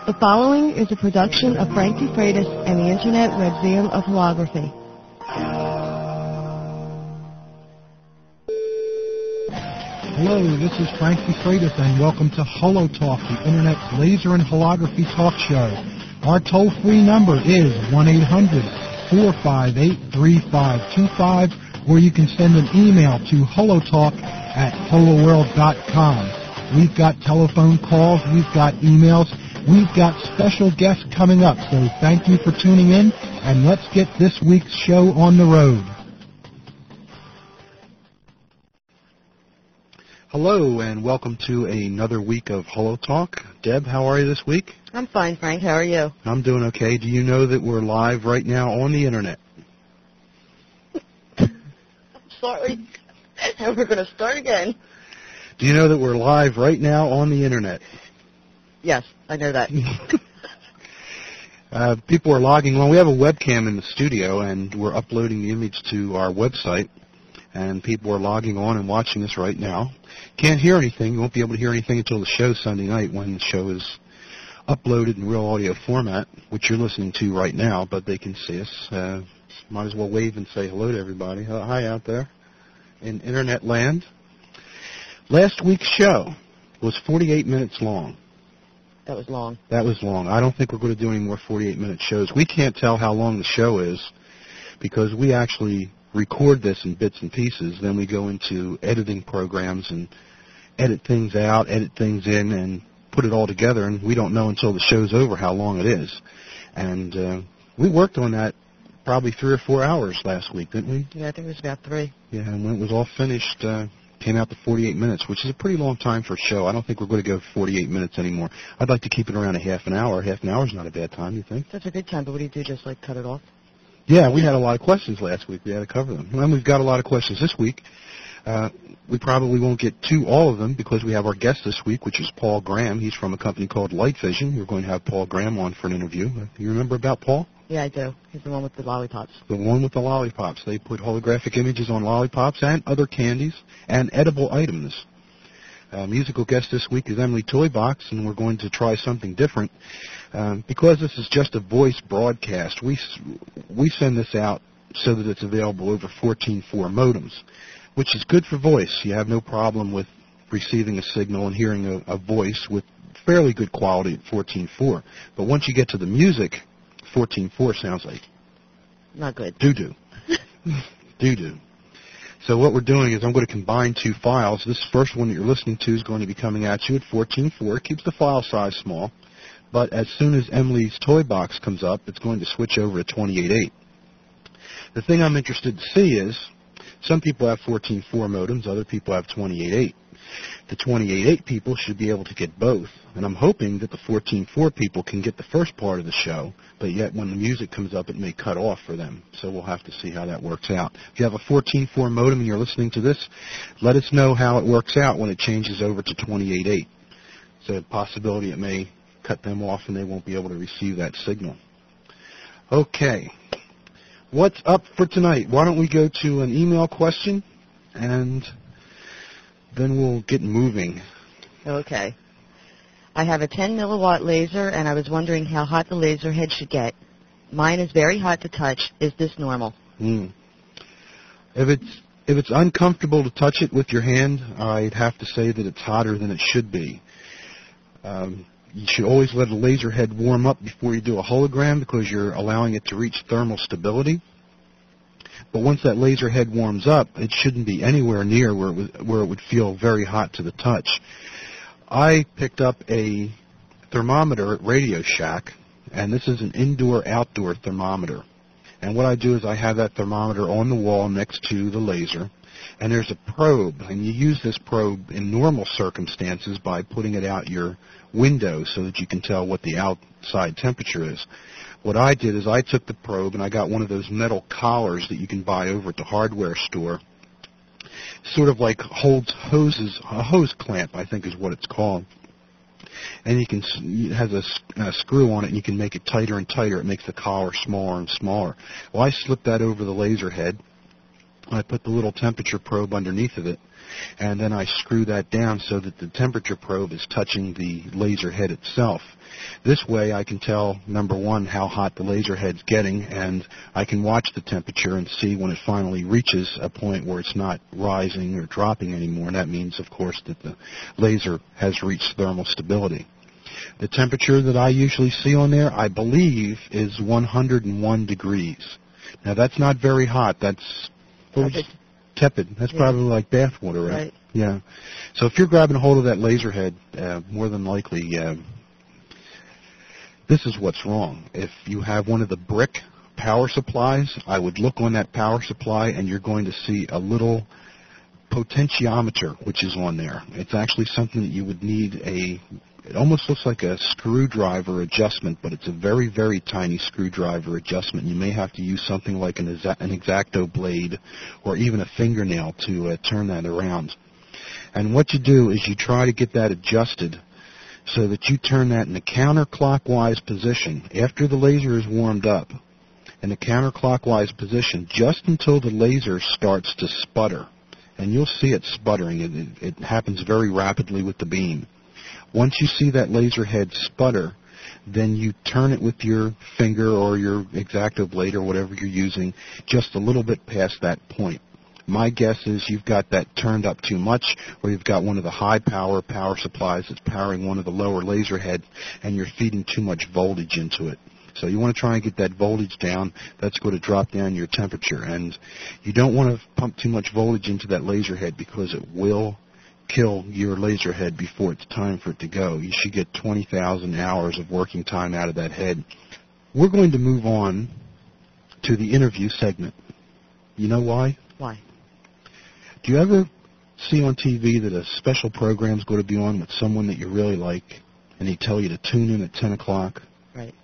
The following is a production of Frank DeFreitas and the Internet Museum of Holography. Hello, this is Frank DeFreitas, and welcome to HoloTalk, the Internet's laser and holography talk show. Our toll-free number is 1-800-458-3525, or you can send an email to holotalk@holoworld.com. We've got telephone calls, we've got emails, we've got special guests coming up, so thank you for tuning in, and let's get this week's show on the road. Hello, and welcome to another week of HoloTalk. Deb, how are you this week? I'm fine, Frank. How are you? I'm doing okay. Do you know that we're live right now on the Internet? I'm sorry. And we're going to start again. Do you know that we're live right now on the Internet? Yes, I know that. People are logging on. We have a webcam in the studio, and we're uploading the image to our website, and people are logging on and watching us right now. Can't hear anything. You won't be able to hear anything until the show Sunday night when the show is uploaded in real audio format, which you're listening to right now, but they can see us. Might as well wave and say hello to everybody. Hi out there in Internet land. Last week's show was 48 minutes long. That was long. That was long. I don't think we're going to do any more 48-minute shows. We can't tell how long the show is because we actually record this in bits and pieces. Then we go into editing programs and edit things out, edit things in, and put it all together, and we don't know until the show's over how long it is. And we worked on that probably 3 or 4 hours last week, didn't we? Yeah, I think it was about 3. Yeah, and when it was all finished, came out to 48 minutes, which is a pretty long time for a show. I don't think we're going to go 48 minutes anymore. I'd like to keep it around a half an hour. Half an hour is not a bad time, you think? That's a good time, but what do you do, just like cut it off? Yeah, we had a lot of questions last week. We had to cover them. And we've got a lot of questions this week. We probably won't get to all of them because we have our guest this week, which is Paul Graham. He's from a company called Light Vision. We're going to have Paul Graham on for an interview. You remember about Paul? Yeah, I do. He's the one with the lollipops. The one with the lollipops. They put holographic images on lollipops and other candies and edible items. Musical guest this week is Emily Toybox, and we're going to try something different. Because this is just a voice broadcast, we send this out so that it's available over 14.4 modems, which is good for voice. You have no problem with receiving a signal and hearing a voice with fairly good quality at 14.4. But once you get to the music, 14.4 sounds like not good. Doo-doo. Doo-doo. So what we're doing is I'm going to combine 2 files. This first one that you're listening to is going to be coming at you at 14.4. It keeps the file size small. But as soon as Emily's toy box comes up, it's going to switch over to 28.8. The thing I'm interested to see is some people have 14.4 modems, other people have 28.8. The 28.8 people should be able to get both, and I'm hoping that the 14.4 people can get the first part of the show, but yet when the music comes up, it may cut off for them. So we'll have to see how that works out. If you have a 14.4 modem and you're listening to this, let us know how it works out when it changes over to 28.8. So a possibility it may cut them off and they won't be able to receive that signal. Okay. What's up for tonight? Why don't we go to an email question and then we'll get moving. Okay. I have a 10 milliwatt laser, and I was wondering how hot the laser head should get. Mine is very hot to touch. Is this normal? If it's uncomfortable to touch it with your hand, I'd have to say that it's hotter than it should be. You should always let a laser head warm up before you do a hologram because you're allowing it to reach thermal stability. But once that laser head warms up, it shouldn't be anywhere near where it would feel very hot to the touch. I picked up a thermometer at Radio Shack, and this is an indoor-outdoor thermometer. And what I do is I have that thermometer on the wall next to the laser, and there's a probe, and you use this probe in normal circumstances by putting it out your window so that you can tell what the outside temperature is. What I did is I took the probe and I got one of those metal collars that you can buy over at the hardware store. Sort of like holds hoses, a hose clamp, I think is what it's called. And it has a screw on it, and you can make it tighter and tighter. It makes the collar smaller and smaller. Well, I slipped that over the laser head, I put the little temperature probe underneath of it, and then I screw that down so that the temperature probe is touching the laser head itself. This way I can tell, number one, how hot the laser head's getting, and I can watch the temperature and see when it finally reaches a point where it's not rising or dropping anymore. And that means, of course, that the laser has reached thermal stability. The temperature that I usually see on there, I believe, is 101 degrees. Now, that's not very hot. That's tepid. That's probably like bath water, right? Yeah. So if you're grabbing a hold of that laser head, more than likely, this is what's wrong. If you have one of the brick power supplies, I would look on that power supply, and you're going to see a little potentiometer, which is on there. It's actually something that you would need it almost looks like a screwdriver adjustment, but it's a very, very tiny screwdriver adjustment. You may have to use something like an X-Acto blade or even a fingernail to turn that around. And what you do is you try to get that adjusted so that you turn that in a counterclockwise position after the laser is warmed up, in a counterclockwise position just until the laser starts to sputter. And you'll see it sputtering. It happens very rapidly with the beam. Once you see that laser head sputter, then you turn it with your finger or your X-Acto blade or whatever you're using just a little bit past that point. My guess is you've got that turned up too much, or you've got one of the high-power power supplies that's powering one of the lower laser heads, and you're feeding too much voltage into it. So you want to try and get that voltage down. That's going to drop down your temperature. And you don't want to pump too much voltage into that laser head because it will kill your laser head before it's time for it to go. You should get 20,000 hours of working time out of that head. We're going to move on to the interview segment. You know why? Why? Do you ever see on TV that a special program's going to be on with someone that you really like, and they tell you to tune in at 10 o'clock? Right.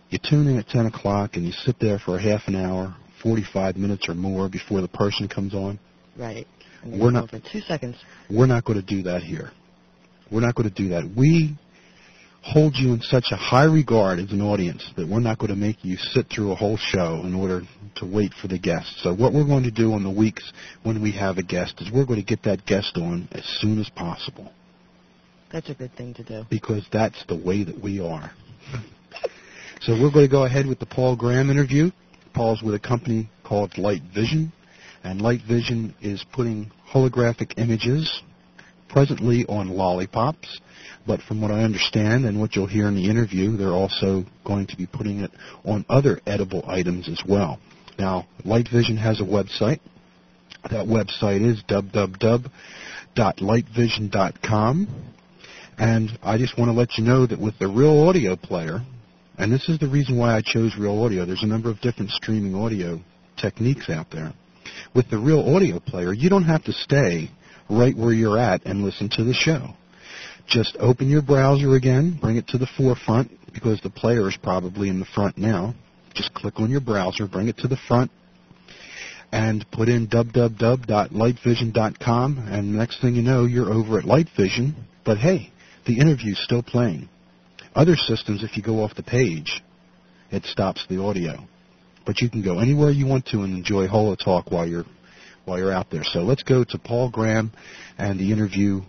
You tune in at 10 o'clock, and you sit there for a half an hour, 45 minutes or more before the person comes on? Right. We're not, for 2 seconds. We're not going to do that here. We're not going to do that. We hold you in such a high regard as an audience that we're not going to make you sit through a whole show in order to wait for the guest. So what we're going to do on the weeks when we have a guest is we're going to get that guest on as soon as possible. That's a good thing to do. Because that's the way that we are. So we're going to go ahead with the Paul Graham interview. Paul's with a company called Light Vision. And Light Vision is putting holographic images presently on lollipops, but from what I understand and what you'll hear in the interview, they're also going to be putting it on other edible items as well. Now, Light Vision has a website. That website is www.lightvision.com, and I just want to let you know that with the Real Audio player, and this is the reason why I chose Real Audio, there's a number of different streaming audio techniques out there. With the Real Audio player, you don't have to stay right where you're at and listen to the show. Just open your browser again, bring it to the forefront, because the player is probably in the front now. Just click on your browser, bring it to the front, and put in www.lightvision.com, and the next thing you know, you're over at Light Vision. But hey, the interview's still playing. Other systems, if you go off the page, it stops the audio. But you can go anywhere you want to and enjoy HoloTalk while you're out there. So let's go to Paul Graham and the interview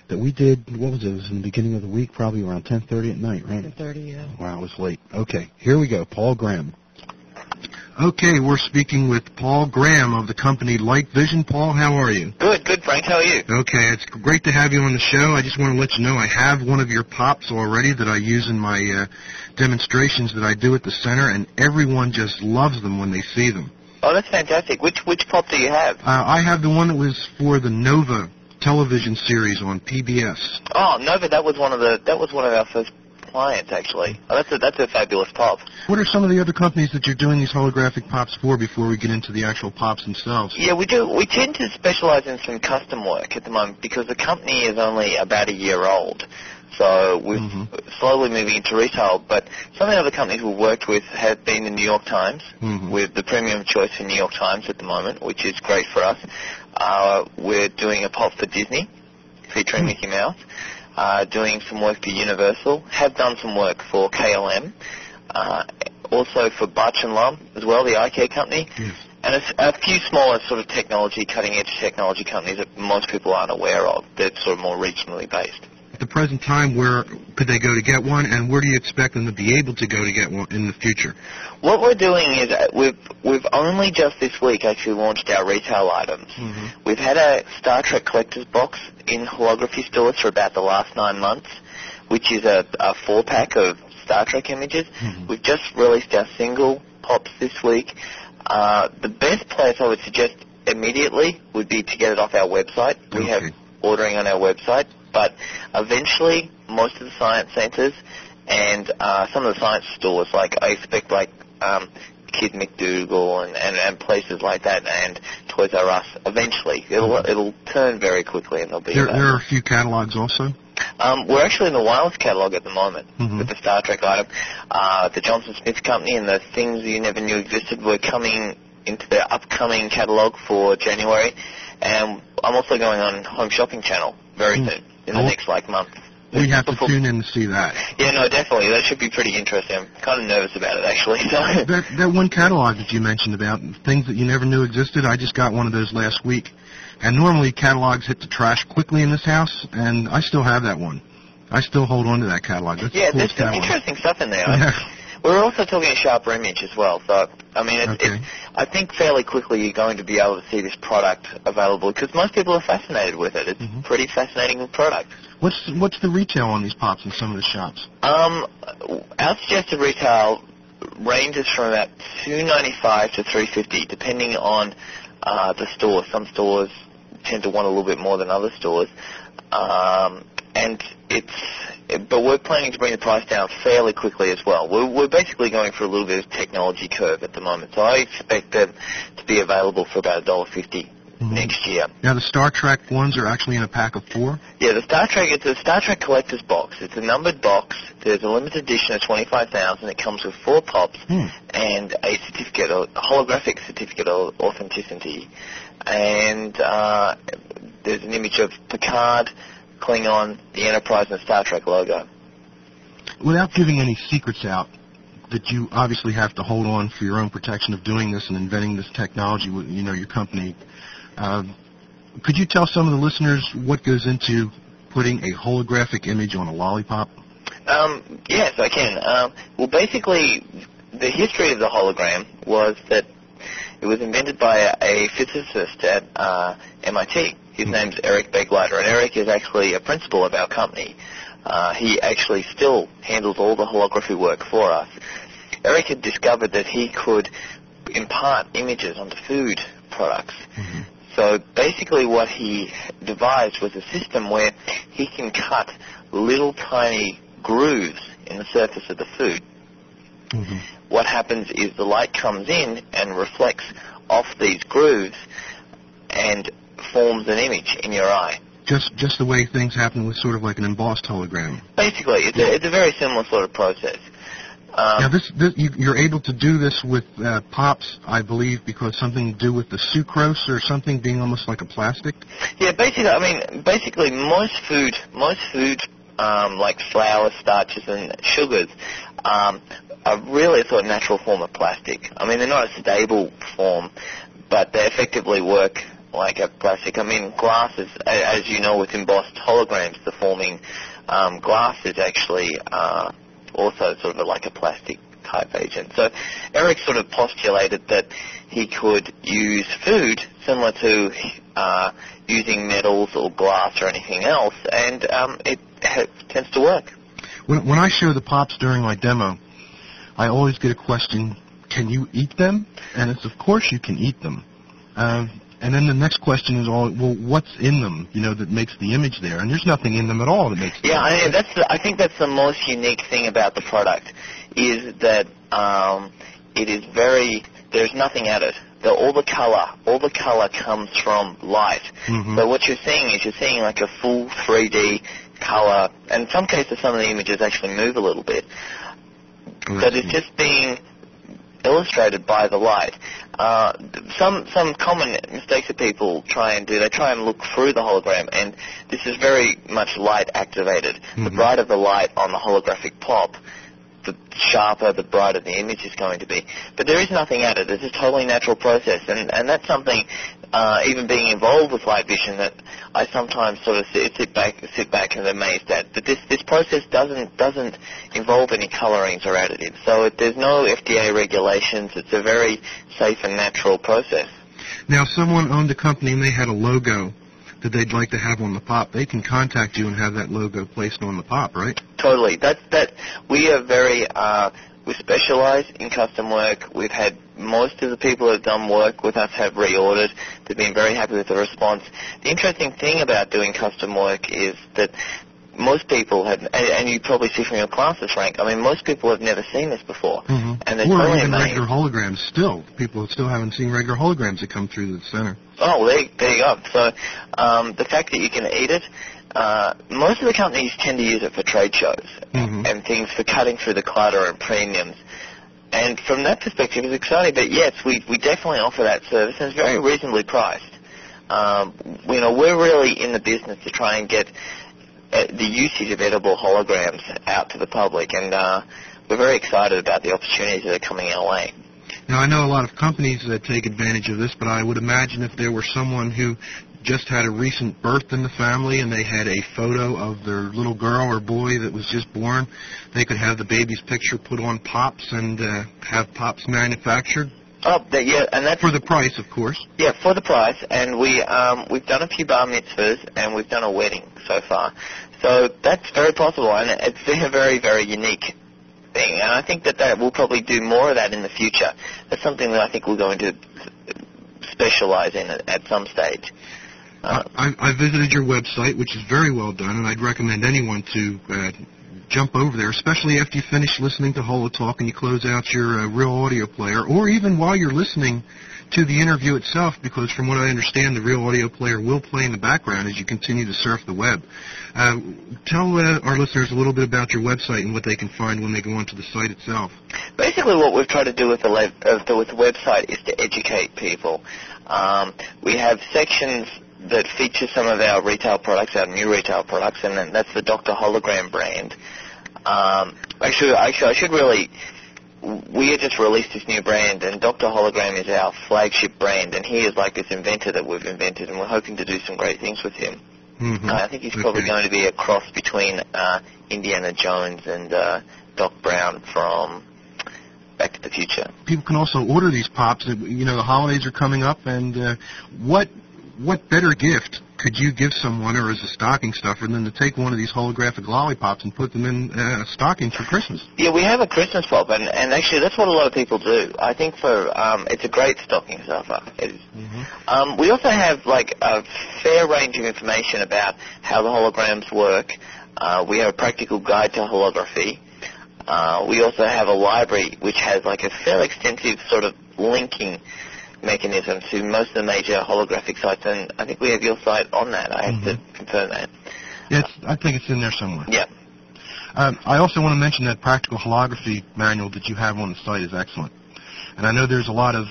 that we did. What was it? It was in the beginning of the week, probably around 10:30 at night, right? 10:30, yeah. Wow, it was late. Okay, here we go. Paul Graham. Okay, we're speaking with Paul Graham of the company Light Vision. Paul, how are you? Good, Frank. How are you? Okay, it's great to have you on the show. I just want to let you know I have one of your pops already that I use in my demonstrations that I do at the center, and everyone just loves them when they see them. Oh, that's fantastic. Which pop do you have? I have the one that was for the Nova television series on PBS. Oh, Nova, that was one of our first clients, actually. Oh, that's a fabulous pop. What are some of the other companies that you're doing these holographic pops for before we get into the actual pops themselves? Yeah, we do. We tend to specialize in some custom work at the moment because the company is only about a year old. So we're slowly moving into retail. But some of the other companies we've worked with have been the New York Times, with the premium choice for New York Times at the moment, which is great for us. We're doing a pop for Disney, featuring Mickey Mouse. Doing some work for Universal, have done some work for KLM, also for Bach & Lomb as well, the eye care company, And a few smaller sort of cutting-edge technology companies that most people aren't aware of. They're sort of more regionally based. At the present time, where could they go to get one, and where do you expect them to be able to go to get one in the future? What we're doing is we've only just this week actually launched our retail items. Mm-hmm. We've had a Star Trek collector's box in holography stores for about the last 9 months, which is a 4-pack of Star Trek images. Mm-hmm. We've just released our single pops this week. The best place I would suggest immediately would be to get it off our website. We have ordering on our website, but eventually most of the science centres and some of the science stores, like I expect Kid McDougal and places like that, and Toys R Us, eventually it'll turn very quickly, and there'll be there are a few catalogs also. We're actually in the wireless catalog at the moment with the Star Trek item. The Johnson Smith Company and the Things You Never Knew Existed were coming into their upcoming catalog for January, and I'm also going on Home Shopping Channel very soon, in the next month. We have to tune in to see that. Yeah, no, definitely. That should be pretty interesting. I'm kind of nervous about it, actually. That one catalog that you mentioned about Things That You Never Knew Existed, I just got one of those last week. And normally catalogs hit the trash quickly in this house, and I still have that one. I still hold on to that catalog. That's there's some interesting stuff in there. Yeah. We're also talking a sharper image as well. So, I mean, I think fairly quickly you're going to be able to see this product available, because most people are fascinated with it. It's a pretty fascinating product. What's the retail on these pops in some of the shops? Our suggested retail ranges from about $2.95 to $3.50, depending on the store. Some stores tend to want a little bit more than other stores, but we're planning to bring the price down fairly quickly as well. We're basically going for a little bit of technology curve at the moment, so I expect them to be available for about $1.50 next year. Now, the Star Trek ones are actually in a pack of 4? Yeah, it's a Star Trek collector's box. It's a numbered box. There's a limited edition of 25,000. It comes with 4 pops and a certificate, a holographic certificate of authenticity. And there's an image of Picard, Klingon, the Enterprise, and the Star Trek logo. Without giving any secrets out that you obviously have to hold on for your own protection of doing this and inventing this technology with, your company, could you tell some of the listeners what goes into putting a holographic image on a lollipop? Yes, I can. Well, basically, the history of the hologram was that it was invented by a physicist at MIT. His name's Eric Begleiter, and Eric is actually a principal of our company. He actually still handles all the holography work for us. Eric had discovered that he could impart images onto food products. So basically what he devised was a system where he can cut little tiny grooves in the surface of the food. What happens is the light comes in and reflects off these grooves and forms an image in your eye. Just the way things happen with sort of like an embossed hologram. Basically, it's a very similar sort of process. Now, you're able to do this with pops, I believe, because something to do with the sucrose or something being almost like a plastic? Yeah, basically, most food like flour, starches, and sugars are really a sort of natural form of plastic. I mean, they're not a stable form, but they effectively work like a plastic. I mean, glass is, as you know, with embossed holograms, the forming glass is actually also sort of like a plastic type agent. So Eric sort of postulated that he could use food similar to using metals or glass or anything else, and it tends to work. When I show the pops during my demo, I always get a question, can you eat them? And it's, of course you can eat them. And then the next question is, well, what's in them, that makes the image there? And there's nothing in them at all that makes the image. I think that's the most unique thing about the product, is that it is there's nothing at it. All the color comes from light. So what you're seeing like a full 3D color, and in some cases some of the images actually move a little bit. But it's just being illustrated by the light. Some common mistakes that people try and do, they try and look through the hologram, and this is very much light activated. The brighter the light on the holographic pop, the sharper, the brighter the image is going to be. But there is nothing added. It's a totally natural process, and that's something, even being involved with light vision, that I sometimes sort of sit back and amazed at. That this process doesn't involve any colorings or additives. So there's no FDA regulations. It's a very safe and natural process. Now, if someone owned a company and they had a logo that they'd like to have on the pop, they can contact you and have that logo placed on the pop, right? Totally. We are very, we specialize in custom work. We've had most of the people that have done work with us have reordered. They've been very happy with the response. The interesting thing about doing custom work is that most people have, and you probably see from your classes, Frank, I mean, most people have never seen this before. Mm-hmm. And they're or totally even amazed. regular holograms still. People still haven't seen regular holograms that come through the center. Oh, well, there you go. So the fact that you can eat it, most of the companies tend to use it for trade shows and things for cutting through the clutter and premiums. And from that perspective, it's exciting. But yes, we definitely offer that service, and it's very reasonably priced. We're really in the business to try and get the usage of edible holograms out to the public, and we're very excited about the opportunities that are coming our way. Now, I know a lot of companies that take advantage of this, but I would imagine if there were someone who just had a recent birth in the family and they had a photo of their little girl or boy that was just born, they could have the baby's picture put on pops and have pops manufactured. Oh, yeah, and that's for the price, of course. Yeah, for the price, and we've done a few bar mitzvahs and we've done a wedding so far. So that's very possible, and it's a very, very unique thing. And I think that we'll probably do more of that in the future. That's something that I think we're going to specialize in at some stage. I visited your website, which is very well done, and I'd recommend anyone to jump over there, especially after you finish listening to HoloTalk and you close out your real audio player, or even while you're listening to the interview itself, because from what I understand, the real audio player will play in the background as you continue to surf the web. Tell our listeners a little bit about your website and what they can find when they go onto the site itself. Basically, what we've tried to do with the website is to educate people. We have sections that feature some of our retail products, our new retail products, and that's the Dr. Hologram brand. Actually, I should really... We have just released this new brand, and Dr. Hologram is our flagship brand, and he is like this inventor that we've invented, and we're hoping to do some great things with him. Mm-hmm. I think he's probably going to be a cross between Indiana Jones and Doc Brown from Back to the Future. People can also order these pops. You know, the holidays are coming up, and what better gift could you give someone, or as a stocking stuffer, than to take one of these holographic lollipops and put them in a stocking for Christmas? Yeah, we have a Christmas pop, and actually that's what a lot of people do. I think it's a great stocking stuffer. We also have like a fair range of information about how the holograms work. We have a practical guide to holography. We also have a library which has like a fairly extensive sort of linking mechanism to most of the major holographic sites, and I think we have your site on that. I have to confirm that. Yeah, I think it's in there somewhere. Yeah. I also want to mention that practical holography manual that you have on the site is excellent. And I know there's a lot of,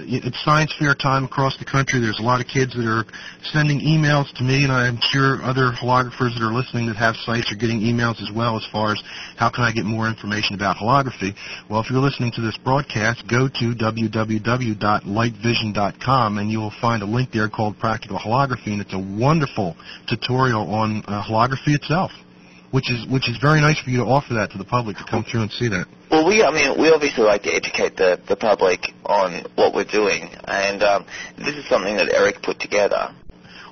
it's science fair time across the country. There's a lot of kids that are sending emails to me, and I'm sure other holographers that are listening that have sites are getting emails as well as far as how can I get more information about holography. Well, if you're listening to this broadcast, go to www.lightvision.com, and you will find a link there called Practical Holography, and it's a wonderful tutorial on holography itself, which is very nice for you to offer that to the public to come through and see that. Well, we obviously like to educate the public on what we're doing, and this is something that Eric put together.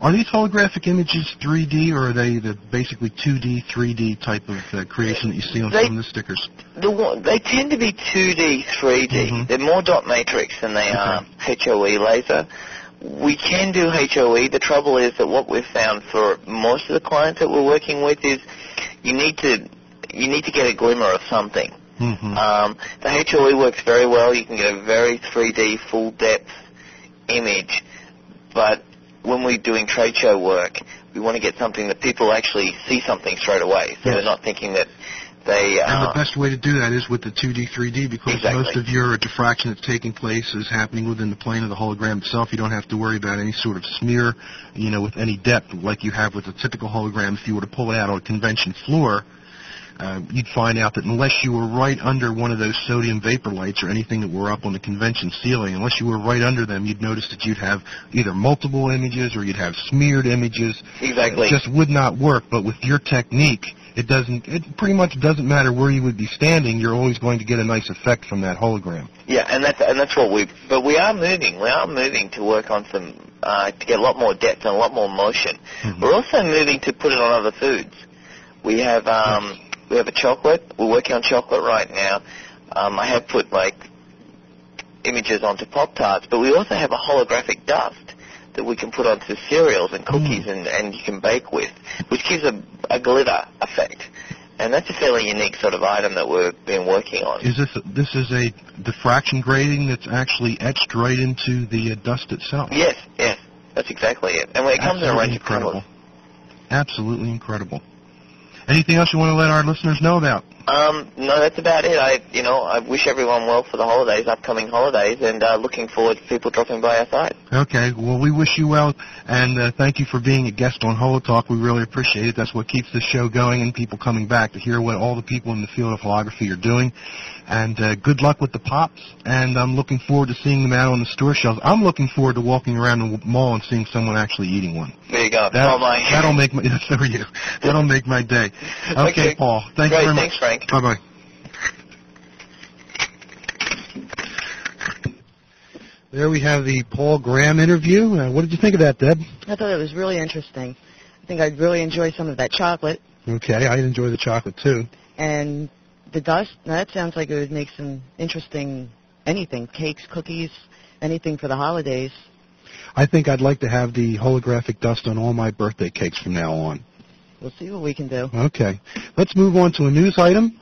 Are these holographic images 3D, or are they the basically 2D, 3D type of creation that you see on some of the stickers? They tend to be 2D, 3D. They're more dot matrix than they are HOE laser. We can do HOE. The trouble is that what we've found for most of the clients that we're working with is you need to get a glimmer of something. The HOE works very well. You can get a very 3D, full-depth image. But when we're doing trade show work, we want to get something that people actually see something straight away. So they're not thinking that they... And the best way to do that is with the 2D, 3D, because most of your diffraction that's taking place is happening within the plane of the hologram itself. You don't have to worry about any sort of smear, with any depth like you have with a typical hologram. If you were to pull it out on a convention floor, you'd find out that unless you were right under one of those sodium vapor lights or anything that were up on the convention ceiling, unless you were right under them, you'd notice that you'd have either multiple images or you'd have smeared images. Exactly. It just would not work. But with your technique, it pretty much doesn't matter where you would be standing. You're always going to get a nice effect from that hologram. Yeah, and that's what but we are moving to work on some, to get a lot more depth and a lot more motion. Mm-hmm. We're also moving to put it on other foods. We have a chocolate. We're working on chocolate right now. I have put images onto Pop-Tarts, but we also have a holographic dust that we can put onto cereals and cookies and you can bake with, which gives a glitter effect. And that's a fairly unique sort of item that we've been working on. Is this is a diffraction grating that's actually etched right into the dust itself? Yes, that's exactly it. And when it comes in a range of colors. Absolutely incredible. Anything else you want to let our listeners know about? No, that's about it. I wish everyone well for the holidays, upcoming holidays, and looking forward to people dropping by our site. Okay, well, we wish you well, and thank you for being a guest on HoloTalk. We really appreciate it. That's what keeps this show going and people coming back to hear what all the people in the field of holography are doing. And good luck with the pops, and I'm looking forward to seeing them out on the store shelves. I'm looking forward to walking around the mall and seeing someone actually eating one. There you go. That'll make my so are you. That'll make my day. Okay, Paul. Thank you very much. Thanks, Frank. Bye-bye. There we have the Paul Graham interview. What did you think of that, Deb? I thought it was really interesting. I think I'd really enjoy some of that chocolate. Okay, I'd enjoy the chocolate too. And the dust, that sounds like it would make some interesting anything, cakes, cookies, anything for the holidays. I think I'd like to have the holographic dust on all my birthday cakes from now on. We'll see what we can do. Okay. Let's move on to a news item.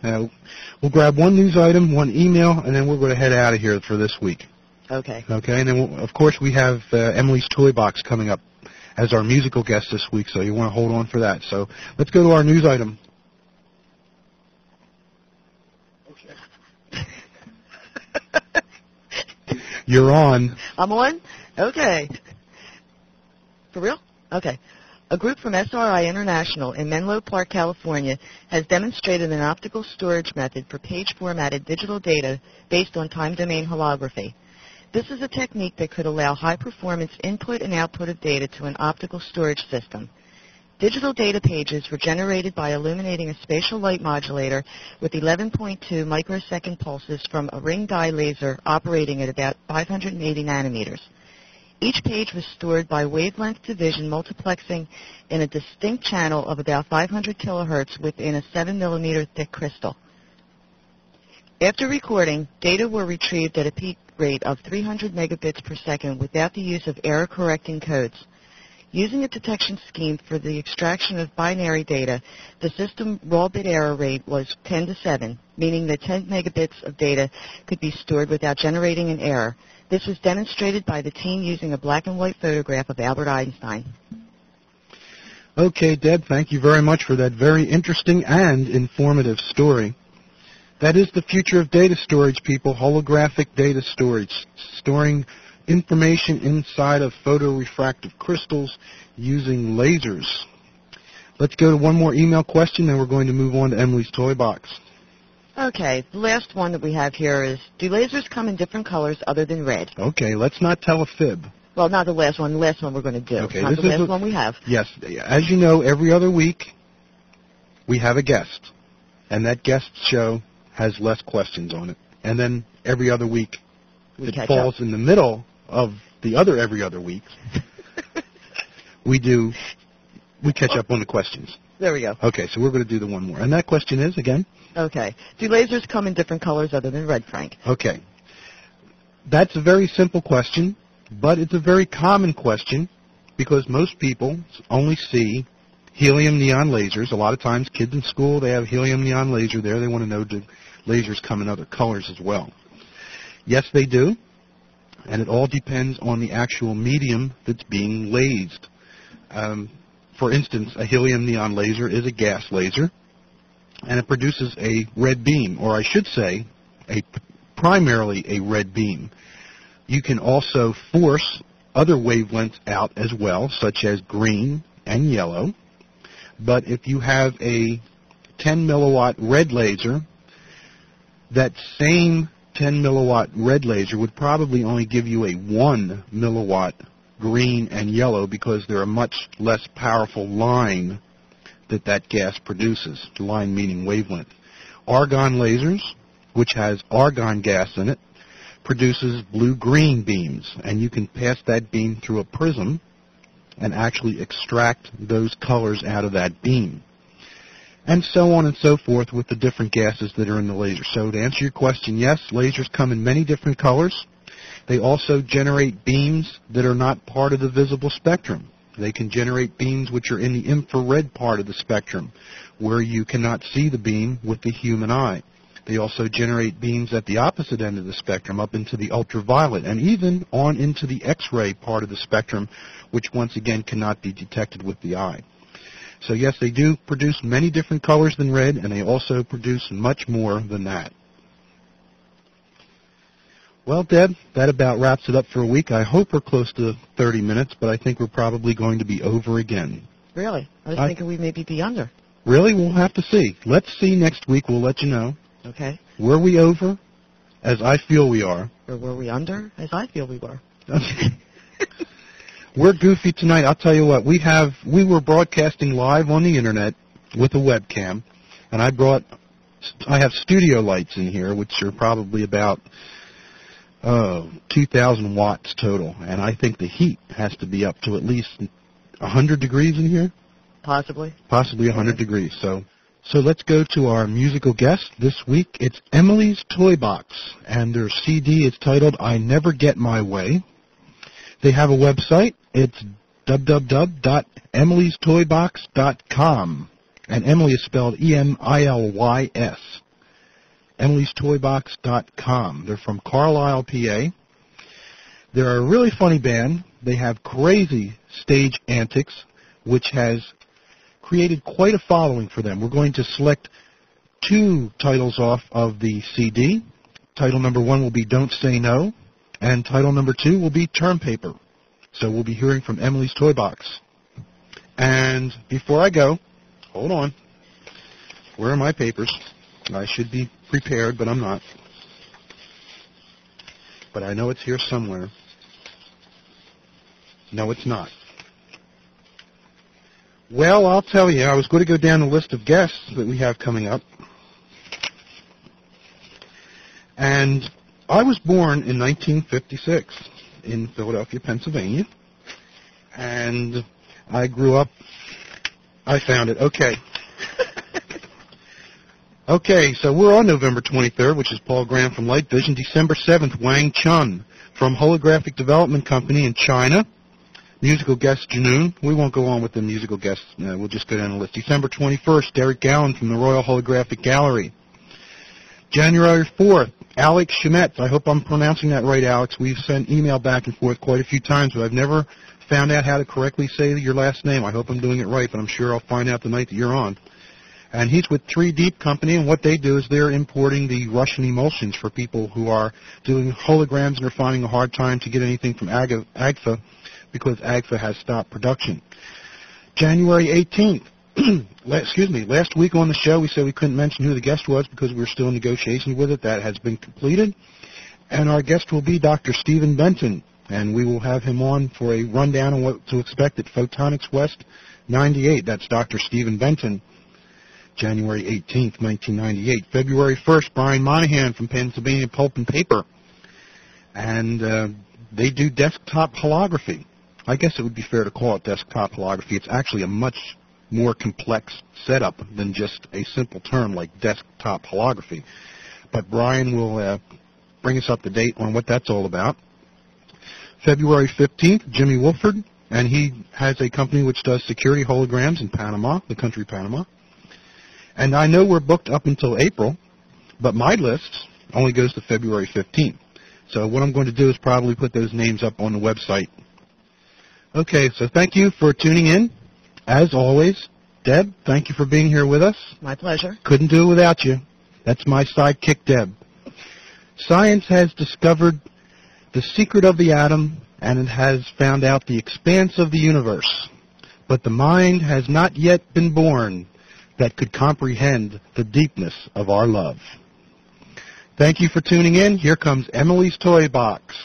We'll grab one news item, one email, and then we're going to head out of here for this week. Okay. Okay, and then, of course, we have Emily's Toy Box coming up as our musical guest this week, so you want to hold on for that. So let's go to our news item. You're on. I'm on? Okay. For real? Okay. A group from SRI International in Menlo Park, California, has demonstrated an optical storage method for page-formatted digital data based on time-domain holography. This is a technique that could allow high-performance input and output of data to an optical storage system. Digital data pages were generated by illuminating a spatial light modulator with 11.2 microsecond pulses from a ring dye laser operating at about 580 nanometers. Each page was stored by wavelength division multiplexing in a distinct channel of about 500 kilohertz within a 7 millimeter thick crystal. After recording, data were retrieved at a peak rate of 300 megabits per second without the use of error-correcting codes. Using a detection scheme for the extraction of binary data, the system raw bit error rate was 10 to 7, meaning that 10 megabits of data could be stored without generating an error. This was demonstrated by the team using a black and white photograph of Albert Einstein. Okay, Deb, thank you very much for that very interesting and informative story. That is the future of data storage, people, holographic data storage, storing information inside of photorefractive crystals using lasers. Let's go to one more email question, then we're going to move on to Emily's Toy Box. Okay, the last one that we have here is, do lasers come in different colors other than red? Okay, let's not tell a fib. Well, not the last one. The last one we're going to do. Okay, not the last one we have. Yes, as you know, every other week we have a guest, and that guest show has less questions on it. And then every other week it falls in the middle of the other every other week. we catch up on the questions. There we go. Okay, so we're going to do the one more. And that question is, again? Okay. Do lasers come in different colors other than red, Frank? Okay. That's a very simple question, but it's a very common question because most people only see helium neon lasers. A lot of times kids in school, they have helium neon laser there. They want to know, do lasers come in other colors as well? Yes, they do. And it all depends on the actual medium that's being lased. For instance, a helium neon laser is a gas laser, and it produces a red beam, or I should say, primarily a red beam. You can also force other wavelengths out as well, such as green and yellow. But if you have a 10 milliwatt red laser, that same 10 milliwatt red laser would probably only give you a 1 milliwatt green and yellow because they're a much less powerful line that gas produces, line meaning wavelength. Argon lasers, which has argon gas in it, produces blue-green beams, and you can pass that beam through a prism and actually extract those colors out of that beam. And so on and so forth with the different gases that are in the laser. So to answer your question, yes, lasers come in many different colors. They also generate beams that are not part of the visible spectrum. They can generate beams which are in the infrared part of the spectrum, where you cannot see the beam with the human eye. They also generate beams at the opposite end of the spectrum, up into the ultraviolet, and even on into the X-ray part of the spectrum, which once again cannot be detected with the eye. So yes, they do produce many different colors than red, and they also produce much more than that. Well, Deb, that about wraps it up for a week. I hope we're close to 30 minutes, but I think we're probably going to be over again. Really? I was thinking we maybe be under. Really? We'll have to see. Let's see next week. We'll let you know. Okay. Were we over, as I feel we are? Or were we under, as I feel we were? Okay. We're goofy tonight. I'll tell you what. We were broadcasting live on the Internet with a webcam, and I have studio lights in here, which are probably about 2,000 watts total, and I think the heat has to be up to at least 100 degrees in here. Possibly 100 degrees. So let's go to our musical guest this week. It's Emily's Toy Box, and their CD is titled "I Never Get My Way." They have a website. It's www.emilystoybox.com, and Emily is spelled E-M-I-L-Y-S. Emily'sToyBox.com. They're from Carlisle, PA. They're a really funny band. They have crazy stage antics, which has created quite a following for them. We're going to select 2 titles off of the CD. Title number 1 will be Don't Say No, and title number 2 will be Term Paper. So we'll be hearing from Emily's Toy Box. And before I go, hold on. Where are my papers? I should be prepared, but I'm not. But I know it's here somewhere. No, it's not. Well, I'll tell you, I was going to go down the list of guests that we have coming up. And I was born in 1956 in Philadelphia, Pennsylvania. And I grew up, I found it, okay. Okay, so we're on November 23rd, which is Paul Graham from Light Vision. December 7th, Wang Chun from Holographic Development Company in China. Musical guest, Janoon. We won't go on with the musical guests. We'll just go down the list. December 21st, Derek Gowan from the Royal Holographic Gallery. January 4th, Alex Schemetz. I hope I'm pronouncing that right, Alex. We've sent email back and forth quite a few times, but I've never found out how to correctly say your last name. I hope I'm doing it right, but I'm sure I'll find out the night that you're on. And he's with 3 Deep Company, and what they do is they're importing the Russian emulsions for people who are doing holograms and are finding a hard time to get anything from AGFA because AGFA has stopped production. January 18th, last week on the show we said we couldn't mention who the guest was because we were still in negotiations with it. That has been completed. And our guest will be Dr. Stephen Benton, and we will have him on for a rundown on what to expect at Photonics West 98. That's Dr. Stephen Benton. January 18th, 1998. February 1st, Brian Monahan from Pennsylvania Pulp and Paper. And they do desktop holography. I guess it would be fair to call it desktop holography. It's actually a much more complex setup than just a simple term like desktop holography. But Brian will bring us up to date on what that's all about. February 15th, Jimmy Wolford, and he has a company which does security holograms in Panama, the country Panama. And I know we're booked up until April, but my list only goes to February 15th. So what I'm going to do is probably put those names up on the website. Okay, so thank you for tuning in. As always, Deb, thank you for being here with us. My pleasure. Couldn't do it without you. That's my sidekick, Deb. Science has discovered the secret of the atom, and it has found out the expanse of the universe. But the mind has not yet been born. that could comprehend the deepness of our love. Thank you for tuning in. Here comes Emily's Toy Box.